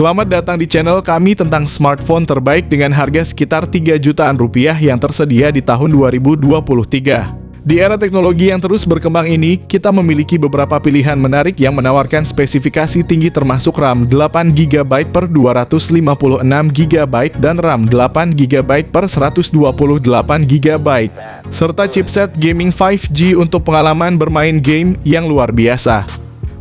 Selamat datang di channel kami tentang smartphone terbaik dengan harga sekitar 3 jutaan rupiah yang tersedia di tahun 2023. Di era teknologi yang terus berkembang ini, kita memiliki beberapa pilihan menarik yang menawarkan spesifikasi tinggi termasuk RAM 8GB per 256GB dan RAM 8GB per 128GB, serta chipset gaming 5G untuk pengalaman bermain game yang luar biasa.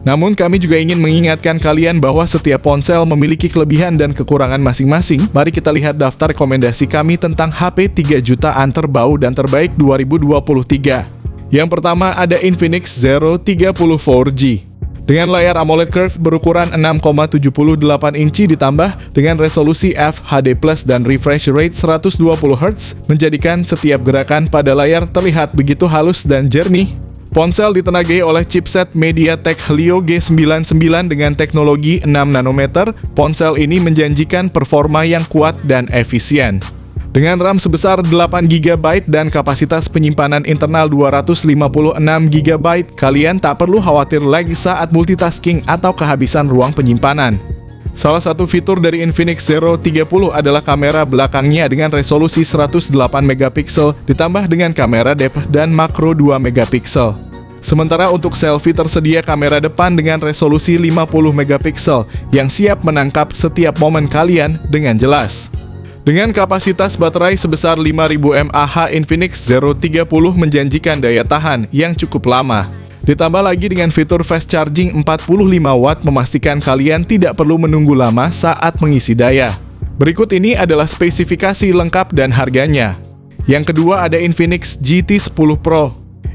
Namun kami juga ingin mengingatkan kalian bahwa setiap ponsel memiliki kelebihan dan kekurangan masing-masing. Mari kita lihat daftar rekomendasi kami tentang HP 3 jutaan terbau dan terbaik 2023. Yang pertama ada Infinix Zero 30 4G. Dengan layar AMOLED Curve berukuran 6,78 inci ditambah dengan resolusi FHD+ dan refresh rate 120Hz, menjadikan setiap gerakan pada layar terlihat begitu halus dan jernih. Ponsel ditenagai oleh chipset MediaTek Helio G99 dengan teknologi 6 nanometer. Ponsel ini menjanjikan performa yang kuat dan efisien. Dengan RAM sebesar 8GB dan kapasitas penyimpanan internal 256GB, kalian tak perlu khawatir lagi saat multitasking atau kehabisan ruang penyimpanan. Salah satu fitur dari Infinix Zero 30 adalah kamera belakangnya dengan resolusi 108MP ditambah dengan kamera depth dan makro 2MP. Sementara untuk selfie tersedia kamera depan dengan resolusi 50MP yang siap menangkap setiap momen kalian dengan jelas. Dengan kapasitas baterai sebesar 5000 mAh, Infinix Zero 30 menjanjikan daya tahan yang cukup lama. Ditambah lagi dengan fitur fast charging 45W memastikan kalian tidak perlu menunggu lama saat mengisi daya. Berikut ini adalah spesifikasi lengkap dan harganya. Yang kedua ada Infinix GT10 Pro.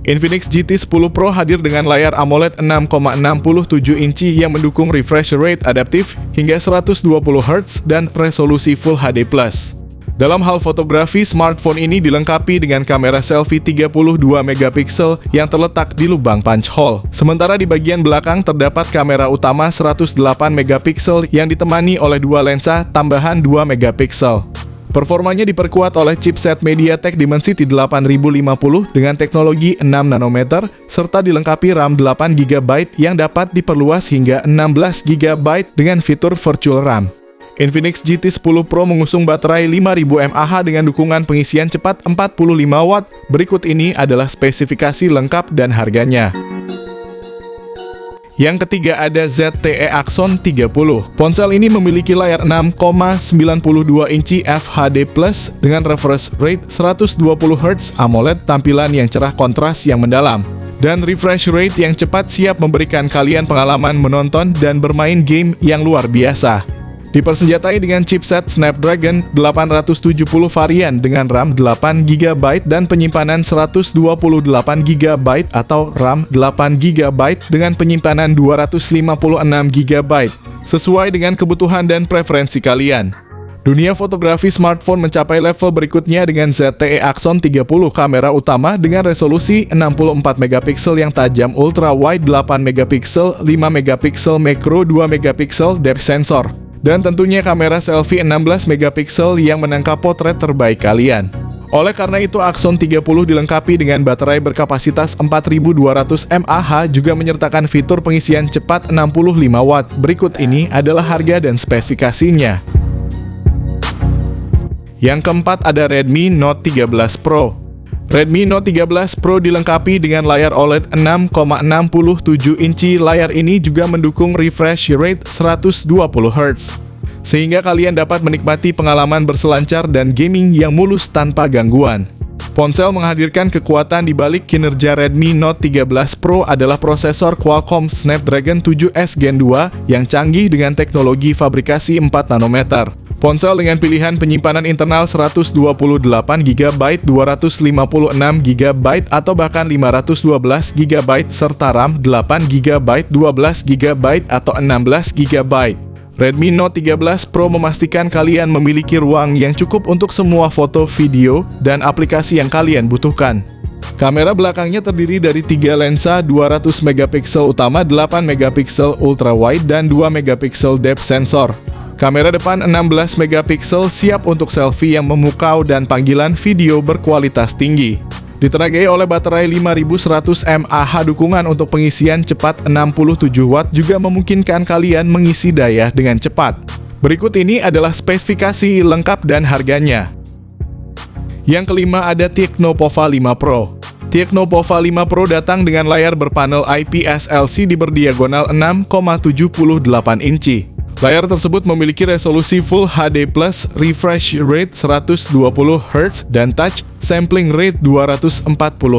Infinix GT10 Pro hadir dengan layar AMOLED 6,67 inci yang mendukung refresh rate adaptif hingga 120Hz dan resolusi Full HD+. Dalam hal fotografi, smartphone ini dilengkapi dengan kamera selfie 32MP yang terletak di lubang punch hole. Sementara di bagian belakang terdapat kamera utama 108MP yang ditemani oleh dua lensa tambahan 2MP. Performanya diperkuat oleh chipset MediaTek Dimensity 8050 dengan teknologi 6 nanometer, serta dilengkapi RAM 8GB yang dapat diperluas hingga 16GB dengan fitur virtual RAM. Infinix GT10 Pro mengusung baterai 5000 mAh dengan dukungan pengisian cepat 45W. Berikut ini adalah spesifikasi lengkap dan harganya. Yang ketiga ada ZTE Axon 30. Ponsel ini memiliki layar 6,92 inci FHD+ dengan refresh rate 120Hz, AMOLED, tampilan yang cerah, kontras yang mendalam, dan refresh rate yang cepat, siap memberikan kalian pengalaman menonton dan bermain game yang luar biasa. Dipersenjatai dengan chipset Snapdragon 870 varian dengan RAM 8GB dan penyimpanan 128GB atau RAM 8GB dengan penyimpanan 256GB, sesuai dengan kebutuhan dan preferensi kalian. Dunia fotografi smartphone mencapai level berikutnya dengan ZTE Axon 30, kamera utama dengan resolusi 64MP yang tajam, ultra wide 8MP, 5MP macro, 2MP depth sensor. Dan tentunya kamera selfie 16MP yang menangkap potret terbaik kalian. Oleh karena itu, Axon 30 dilengkapi dengan baterai berkapasitas 4200 mAh, juga menyertakan fitur pengisian cepat 65W. Berikut ini adalah harga dan spesifikasinya. Yang keempat ada Redmi Note 13 Pro. Redmi Note 13 Pro dilengkapi dengan layar OLED 6,67 inci. Layar ini juga mendukung refresh rate 120Hz, sehingga kalian dapat menikmati pengalaman berselancar dan gaming yang mulus tanpa gangguan. Ponsel menghadirkan kekuatan di balik kinerja. Redmi Note 13 Pro adalah prosesor Qualcomm Snapdragon 7S Gen 2 yang canggih dengan teknologi fabrikasi 4 nanometer. Ponsel dengan pilihan penyimpanan internal 128GB, 256GB atau bahkan 512GB serta RAM 8GB, 12GB atau 16GB. Redmi Note 13 Pro memastikan kalian memiliki ruang yang cukup untuk semua foto, video, dan aplikasi yang kalian butuhkan. Kamera belakangnya terdiri dari 3 lensa 200MP utama, 8MP ultra wide, dan 2MP depth sensor. Kamera depan 16MP siap untuk selfie yang memukau dan panggilan video berkualitas tinggi. Ditenagai oleh baterai 5100 mAh, dukungan untuk pengisian cepat 67W juga memungkinkan kalian mengisi daya dengan cepat. Berikut ini adalah spesifikasi lengkap dan harganya. Yang kelima ada Tecnopova 5 Pro. Tecnopova 5 Pro datang dengan layar berpanel IPS LCD berdiagonal 6,78 inci. Layar tersebut memiliki resolusi Full HD+, refresh rate 120 Hz, dan touch sampling rate 240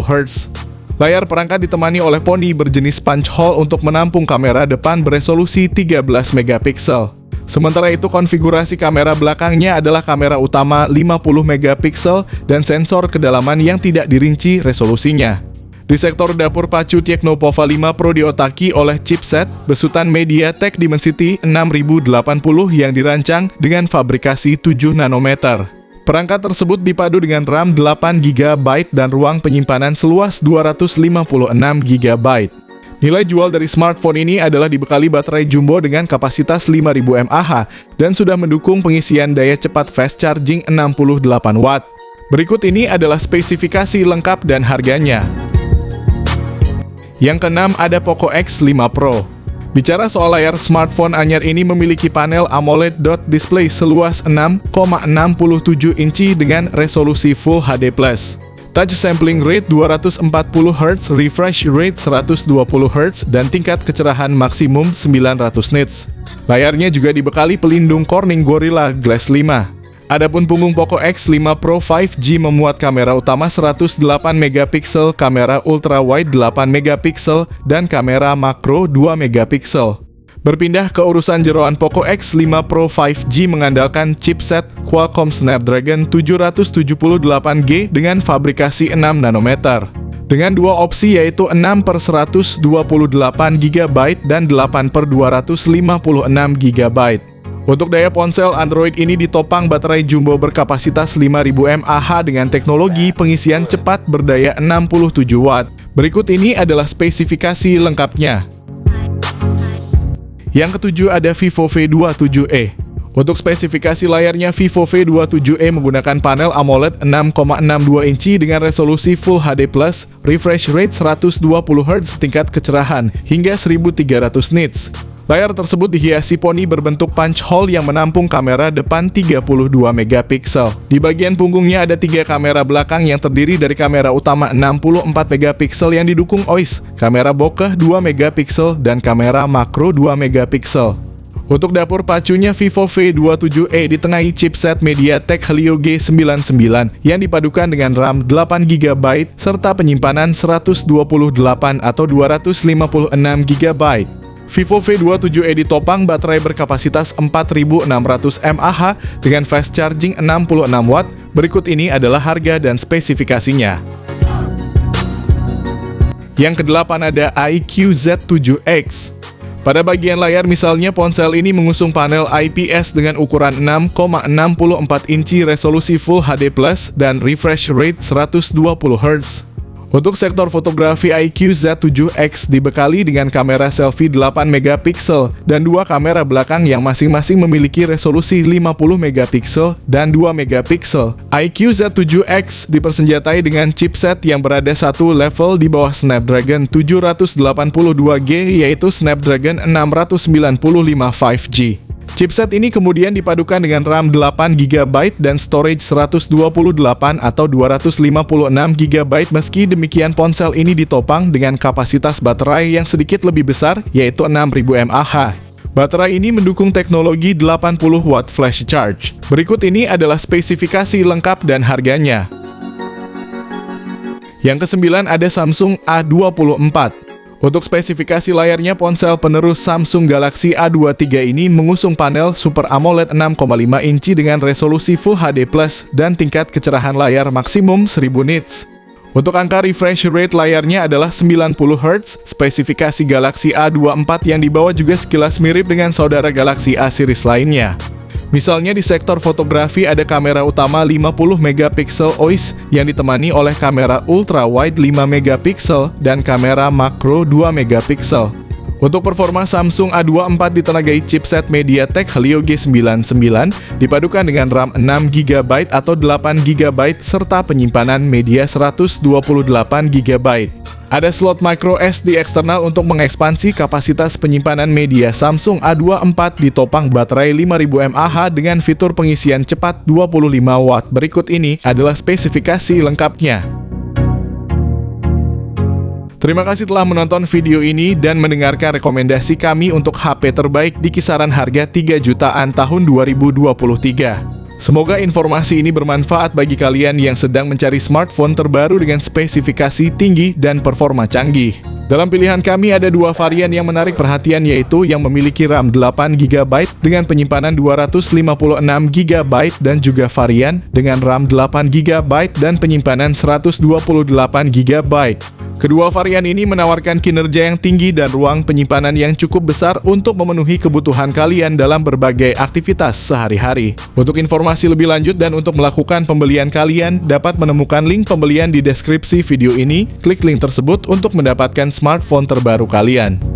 Hz. Layar perangkat ditemani oleh poni berjenis punch hole untuk menampung kamera depan beresolusi 13 megapiksel. Sementara itu konfigurasi kamera belakangnya adalah kamera utama 50 megapiksel dan sensor kedalaman yang tidak dirinci resolusinya. Di sektor dapur pacu Tecnopova 5 Pro diotaki oleh chipset besutan MediaTek Dimensity 6080 yang dirancang dengan fabrikasi 7 nanometer. Perangkat tersebut dipadu dengan RAM 8 GB dan ruang penyimpanan seluas 256 GB. Nilai jual dari smartphone ini adalah dibekali baterai jumbo dengan kapasitas 5000 mAh dan sudah mendukung pengisian daya cepat fast charging 68 Watt. Berikut ini adalah spesifikasi lengkap dan harganya. Yang keenam ada Poco X5 Pro. Bicara soal layar, smartphone anyar ini memiliki panel AMOLED dot display seluas 6,67 inci dengan resolusi Full HD+. Touch sampling rate 240 Hz, refresh rate 120 Hz, dan tingkat kecerahan maksimum 900 nits. Layarnya juga dibekali pelindung Corning Gorilla Glass 5. Adapun punggung Poco X5 Pro 5G memuat kamera utama 108 megapiksel, kamera ultrawide 8 megapiksel, dan kamera makro 2 megapiksel. Berpindah ke urusan jeroan, Poco X5 Pro 5G mengandalkan chipset Qualcomm Snapdragon 778G dengan fabrikasi 6 nanometer. Dengan dua opsi yaitu 6/128GB dan 8/256GB. Untuk daya ponsel Android ini ditopang baterai jumbo berkapasitas 5000 mAh dengan teknologi pengisian cepat berdaya 67 Watt. Berikut ini adalah spesifikasi lengkapnya. Yang ketujuh ada Vivo V27e. Untuk spesifikasi layarnya, Vivo V27e menggunakan panel AMOLED 6,62 inci dengan resolusi Full HD+, refresh rate 120 Hz, tingkat kecerahan hingga 1300 nits. Layar tersebut dihiasi poni berbentuk punch hole yang menampung kamera depan 32 megapiksel. Di bagian punggungnya ada 3 kamera belakang yang terdiri dari kamera utama 64 megapiksel yang didukung OIS, kamera bokeh 2 megapiksel, dan kamera makro 2 megapiksel. Untuk dapur pacunya, Vivo V27e ditengahi chipset MediaTek Helio G99 yang dipadukan dengan RAM 8 GB serta penyimpanan 128 atau 256 GB. Vivo V27e ditopang baterai berkapasitas 4600 mAh dengan fast charging 66 Watt. Berikut ini adalah harga dan spesifikasinya. Yang kedelapan ada iQOO Z7X. Pada bagian layar misalnya, ponsel ini mengusung panel IPS dengan ukuran 6,64 inci, resolusi Full HD+, dan refresh rate 120 Hz. Untuk sektor fotografi, iQOO Z7X dibekali dengan kamera selfie 8 megapiksel dan 2 kamera belakang yang masing-masing memiliki resolusi 50 megapiksel dan 2 megapiksel. iQOO Z7X dipersenjatai dengan chipset yang berada satu level di bawah Snapdragon 782G yaitu Snapdragon 695 5G. Chipset ini kemudian dipadukan dengan RAM 8 GB dan storage 128 atau 256 GB. Meski demikian, ponsel ini ditopang dengan kapasitas baterai yang sedikit lebih besar, yaitu 6000 mAh. Baterai ini mendukung teknologi 80 Watt flash charge. Berikut ini adalah spesifikasi lengkap dan harganya. Yang kesembilan ada Samsung A24. Untuk spesifikasi layarnya, ponsel penerus Samsung Galaxy A23 ini mengusung panel Super AMOLED 6,5 inci dengan resolusi Full HD+, dan tingkat kecerahan layar maksimum 1000 nits. Untuk angka refresh rate layarnya adalah 90 Hz. Spesifikasi Galaxy A24 yang dibawa juga sekilas mirip dengan saudara Galaxy A series lainnya. Misalnya di sektor fotografi ada kamera utama 50 megapiksel OIS yang ditemani oleh kamera ultrawide 5 megapiksel dan kamera makro 2 megapiksel. Untuk performa, Samsung A24 ditenagai chipset MediaTek Helio G99 dipadukan dengan RAM 6 GB atau 8 GB serta penyimpanan media 128 GB. Ada slot micro SD eksternal untuk mengekspansi kapasitas penyimpanan media Samsung A24 ditopang baterai 5000 mAh dengan fitur pengisian cepat 25 watt. Berikut ini adalah spesifikasi lengkapnya. Terima kasih telah menonton video ini dan mendengarkan rekomendasi kami untuk HP terbaik di kisaran harga 3 jutaan tahun 2023. Semoga informasi ini bermanfaat bagi kalian yang sedang mencari smartphone terbaru dengan spesifikasi tinggi dan performa canggih. Dalam pilihan kami ada dua varian yang menarik perhatian, yaitu yang memiliki RAM 8GB dengan penyimpanan 256GB dan juga varian dengan RAM 8GB dan penyimpanan 128GB. Kedua varian ini menawarkan kinerja yang tinggi dan ruang penyimpanan yang cukup besar untuk memenuhi kebutuhan kalian dalam berbagai aktivitas sehari-hari. Untuk informasi lebih lanjut dan untuk melakukan pembelian, kalian dapat menemukan link pembelian di deskripsi video ini. Klik link tersebut untuk mendapatkan smartphone terbaru kalian.